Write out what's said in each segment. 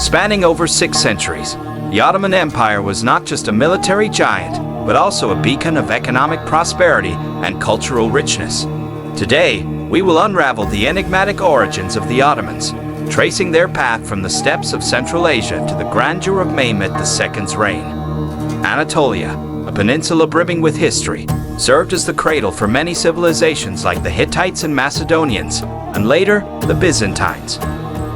Spanning over 6 centuries, the Ottoman Empire was not just a military giant, but also a beacon of economic prosperity and cultural richness. Today, we will unravel the enigmatic origins of the Ottomans, tracing their path from the steppes of Central Asia to the grandeur of Mehmed II's reign. Anatolia, a peninsula brimming with history, served as the cradle for many civilizations like the Hittites and Macedonians, and later, the Byzantines.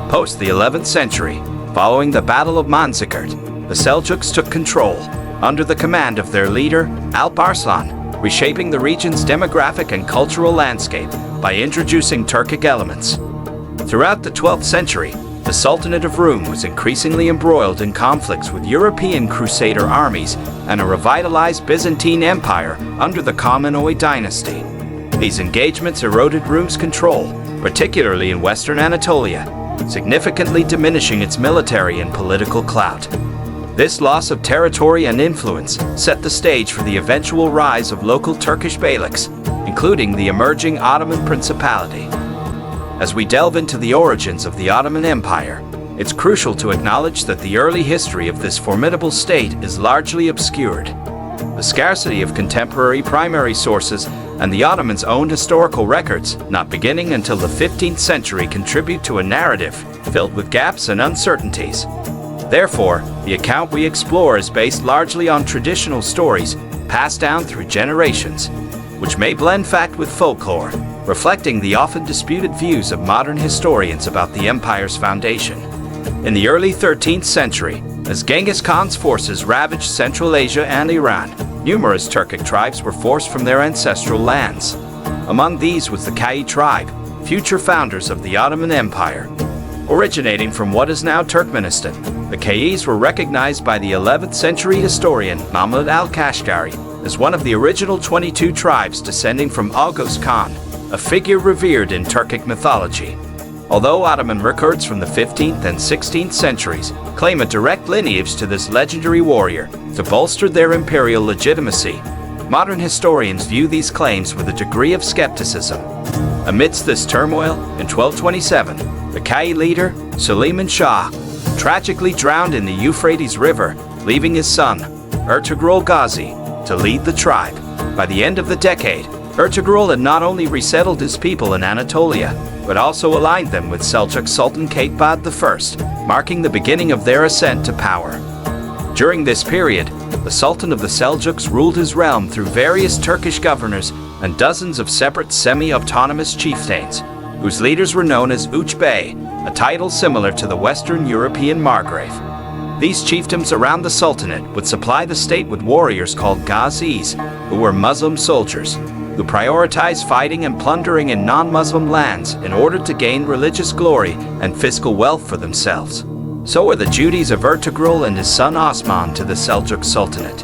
Post the 11th century, following the Battle of Manzikert, the Seljuks took control, under the command of their leader, Alp Arslan, reshaping the region's demographic and cultural landscape by introducing Turkic elements. Throughout the 12th century, the Sultanate of Rum was increasingly embroiled in conflicts with European crusader armies and a revitalized Byzantine Empire under the Komnenoi dynasty. These engagements eroded Rum's control, particularly in western Anatolia, significantly diminishing its military and political clout. This loss of territory and influence set the stage for the eventual rise of local Turkish beyliks, including the emerging Ottoman Principality. As we delve into the origins of the Ottoman Empire, it's crucial to acknowledge that the early history of this formidable state is largely obscured. The scarcity of contemporary primary sources and the Ottomans' own historical records, not beginning until the 15th century, contribute to a narrative filled with gaps and uncertainties. Therefore, the account we explore is based largely on traditional stories passed down through generations, which may blend fact with folklore, reflecting the often disputed views of modern historians about the empire's foundation. In the early 13th century, as Genghis Khan's forces ravaged Central Asia and Iran, numerous Turkic tribes were forced from their ancestral lands. Among these was the Kayi Tribe, future founders of the Ottoman Empire. Originating from what is now Turkmenistan, the Kayis were recognized by the 11th century historian Mahmud al-Kashgari as one of the original 22 tribes descending from Oghuz Khan, a figure revered in Turkic mythology. Although Ottoman records from the 15th and 16th centuries claim a direct lineage to this legendary warrior to bolster their imperial legitimacy, modern historians view these claims with a degree of skepticism. Amidst this turmoil, in 1227, the Kayi leader, Suleiman Shah, tragically drowned in the Euphrates River, leaving his son, Ertuğrul Gazi, to lead the tribe. By the end of the decade, Ertuğrul had not only resettled his people in Anatolia, but also aligned them with Seljuk Sultan Kayibad I, marking the beginning of their ascent to power. During this period, the Sultan of the Seljuks ruled his realm through various Turkish governors and dozens of separate semi-autonomous chieftains, whose leaders were known as Uç Bey, a title similar to the Western European Margrave. These chiefdoms around the Sultanate would supply the state with warriors called Ghazis, who were Muslim soldiers, who prioritized fighting and plundering in non-Muslim lands in order to gain religious glory and fiscal wealth for themselves. So were the duties of Ertuğrul and his son Osman to the Seljuk Sultanate.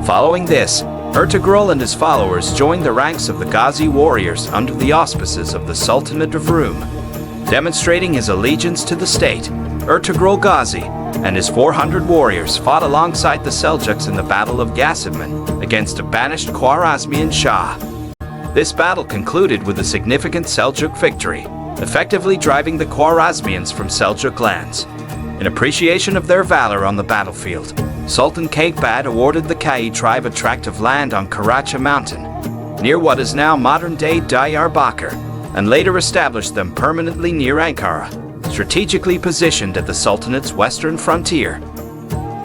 Following this, Ertuğrul and his followers joined the ranks of the Gazi warriors under the auspices of the Sultanate of Rum. Demonstrating his allegiance to the state, Ertuğrul Gazi and his 400 warriors fought alongside the Seljuks in the Battle of Gaziman against a banished Khwarezmian Shah. This battle concluded with a significant Seljuk victory, effectively driving the Khwarezmians from Seljuk lands. In appreciation of their valor on the battlefield, Sultan Kayibad awarded the Kayi tribe a tract of land on Karacha Mountain, near what is now modern-day Diyarbakir, and later established them permanently near Ankara, strategically positioned at the Sultanate's western frontier.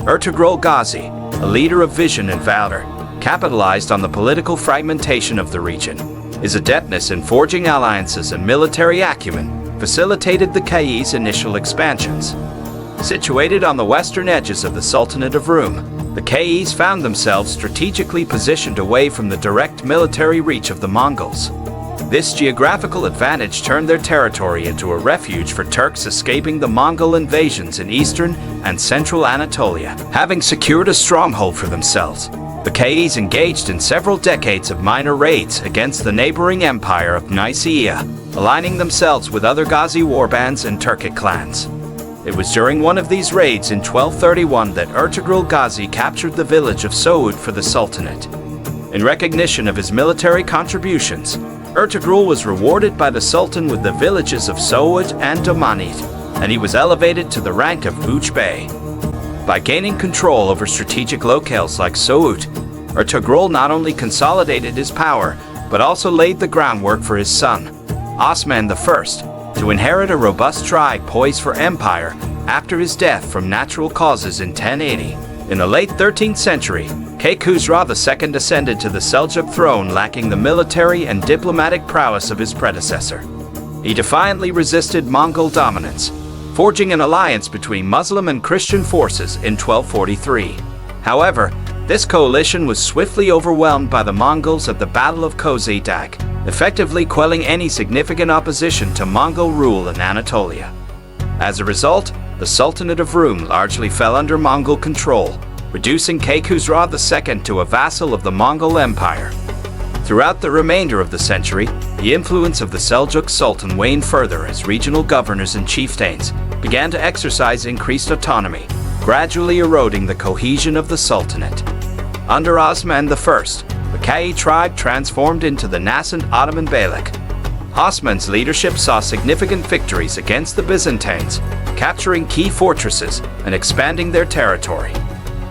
Ertuğrul Gazi, a leader of vision and valor, capitalized on the political fragmentation of the region. His adeptness in forging alliances and military acumen facilitated the Kayis' initial expansions. Situated on the western edges of the Sultanate of Rum, the Kayis found themselves strategically positioned away from the direct military reach of the Mongols. This geographical advantage turned their territory into a refuge for Turks escaping the Mongol invasions in eastern and central Anatolia. Having secured a stronghold for themselves, the Kayis engaged in several decades of minor raids against the neighboring empire of Nicaea, aligning themselves with other Gazi warbands and Turkic clans. It was during one of these raids in 1231 that Ertuğrul Gazi captured the village of Soğut for the Sultanate. In recognition of his military contributions, Ertuğrul was rewarded by the Sultan with the villages of Soğut and Domanit, and he was elevated to the rank of Uç Bey. By gaining control over strategic locales like Söğüt, Ertuğrul not only consolidated his power, but also laid the groundwork for his son, Osman I, to inherit a robust tribe poised for empire after his death from natural causes in 1080. In the late 13th century, Kayi II ascended to the Seljuk throne lacking the military and diplomatic prowess of his predecessor. He defiantly resisted Mongol dominance, forging an alliance between Muslim and Christian forces in 1243. However, this coalition was swiftly overwhelmed by the Mongols at the Battle of Kozi Dağ, effectively quelling any significant opposition to Mongol rule in Anatolia. As a result, the Sultanate of Rum largely fell under Mongol control, reducing Kayi II to a vassal of the Mongol Empire. Throughout the remainder of the century, the influence of the Seljuk Sultan waned further as regional governors and chieftains began to exercise increased autonomy, gradually eroding the cohesion of the Sultanate. Under Osman I, the Kayi tribe transformed into the nascent Ottoman beylik. Osman's leadership saw significant victories against the Byzantines, capturing key fortresses and expanding their territory.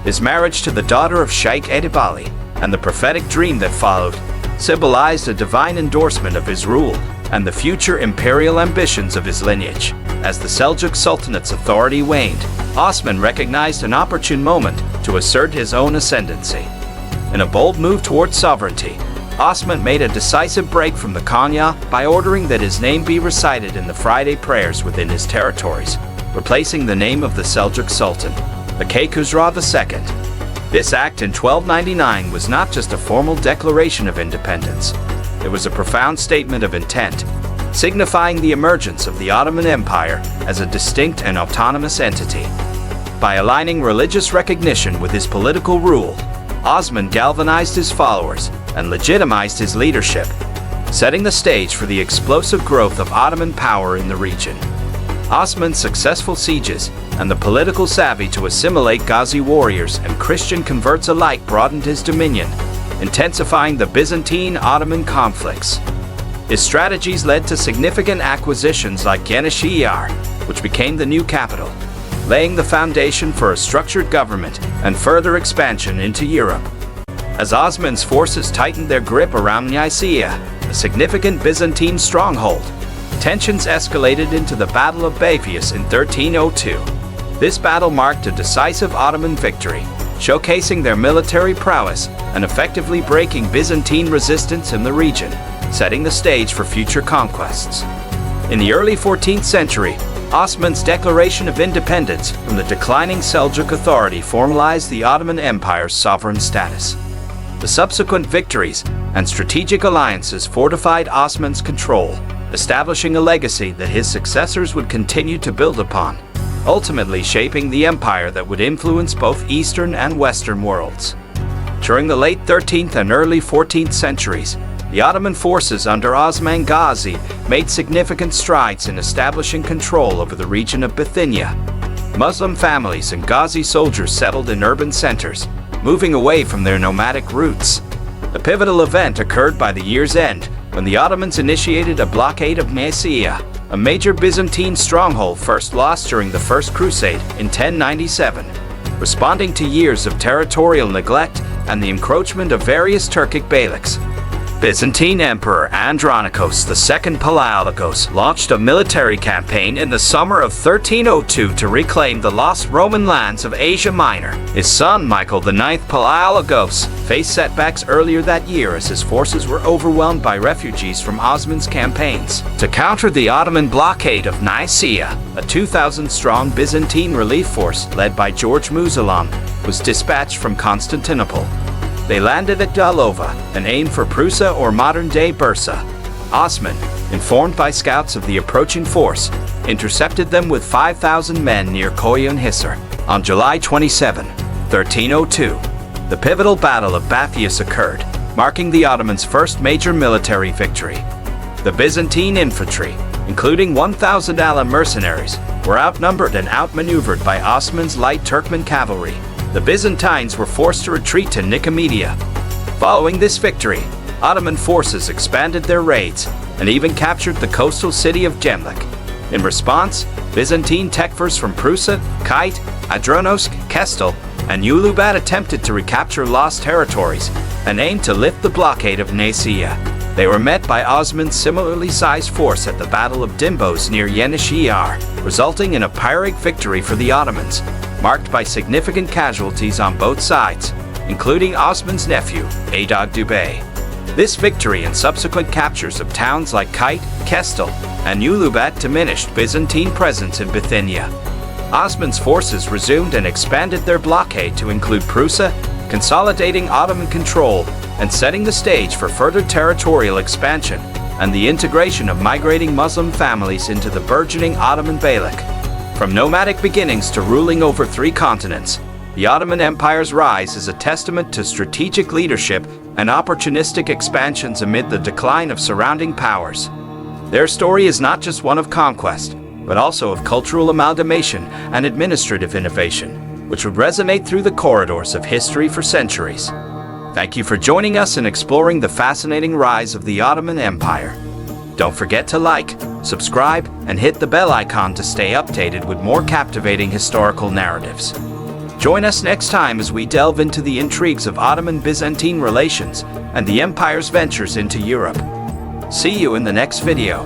His marriage to the daughter of Sheikh Edebali and the prophetic dream that followed symbolized a divine endorsement of his rule and the future imperial ambitions of his lineage. As the Seljuk Sultanate's authority waned, Osman recognized an opportune moment to assert his own ascendancy. In a bold move towards sovereignty, Osman made a decisive break from the Konya by ordering that his name be recited in the Friday prayers within his territories, replacing the name of the Seljuk Sultan, the Kayi II. This act in 1299 was not just a formal declaration of independence. It was a profound statement of intent, signifying the emergence of the Ottoman Empire as a distinct and autonomous entity. By aligning religious recognition with his political rule, Osman galvanized his followers and legitimized his leadership, setting the stage for the explosive growth of Ottoman power in the region. Osman's successful sieges and the political savvy to assimilate Gazi warriors and Christian converts alike broadened his dominion, intensifying the Byzantine-Ottoman conflicts. His strategies led to significant acquisitions like Yenişehir, which became the new capital, laying the foundation for a structured government and further expansion into Europe. As Osman's forces tightened their grip around Nicaea, a significant Byzantine stronghold, tensions escalated into the Battle of Beyliks in 1302. This battle marked a decisive Ottoman victory, showcasing their military prowess and effectively breaking Byzantine resistance in the region, setting the stage for future conquests. In the early 14th century, Osman's declaration of independence from the declining Seljuk authority formalized the Ottoman Empire's sovereign status. The subsequent victories and strategic alliances fortified Osman's control, establishing a legacy that his successors would continue to build upon, ultimately shaping the empire that would influence both Eastern and Western worlds. During the late 13th and early 14th centuries, the Ottoman forces under Osman Gazi made significant strides in establishing control over the region of Bithynia. Muslim families and Gazi soldiers settled in urban centers, moving away from their nomadic roots. A pivotal event occurred by the year's end when the Ottomans initiated a blockade of Nicaea, a major Byzantine stronghold first lost during the First Crusade in 1097. Responding to years of territorial neglect and the encroachment of various Turkic beyliks, Byzantine Emperor Andronikos II Palaiologos launched a military campaign in the summer of 1302 to reclaim the lost Roman lands of Asia Minor. His son Michael IX Palaiologos faced setbacks earlier that year as his forces were overwhelmed by refugees from Osman's campaigns. To counter the Ottoman blockade of Nicaea, a 2,000-strong Byzantine relief force led by George Muzalan was dispatched from Constantinople. They landed at Dalova and aimed for Prusa or modern-day Bursa. Osman, informed by scouts of the approaching force, intercepted them with 5,000 men near Koyunhisar. On July 27, 1302, the pivotal Battle of Beyliks occurred, marking the Ottomans' first major military victory. The Byzantine infantry, including 1,000 Ala mercenaries, were outnumbered and outmaneuvered by Osman's light Turkmen cavalry. The Byzantines were forced to retreat to Nicomedia. Following this victory, Ottoman forces expanded their raids and even captured the coastal city of Gemlik. In response, Byzantine tekfurs from Prusa, Kayı, Adronosk, Kestel, and Ulubat attempted to recapture lost territories and aimed to lift the blockade of Nicaea. They were met by Osman's similarly sized force at the Battle of Dimbos near Yenişehir, resulting in a Pyrrhic victory for the Ottomans, marked by significant casualties on both sides, including Osman's nephew, Adogdubey. This victory and subsequent captures of towns like Kayı, Kestel, and Ulubat diminished Byzantine presence in Bithynia. Osman's forces resumed and expanded their blockade to include Prusa, consolidating Ottoman control and setting the stage for further territorial expansion and the integration of migrating Muslim families into the burgeoning Ottoman beylik. From nomadic beginnings to ruling over 3 continents, the Ottoman Empire's rise is a testament to strategic leadership and opportunistic expansions amid the decline of surrounding powers. Their story is not just one of conquest, but also of cultural amalgamation and administrative innovation, which would resonate through the corridors of history for centuries. Thank you for joining us in exploring the fascinating rise of the Ottoman Empire. Don't forget to like, subscribe, and hit the bell icon to stay updated with more captivating historical narratives. Join us next time as we delve into the intrigues of Ottoman-Byzantine relations and the empire's ventures into Europe. See you in the next video.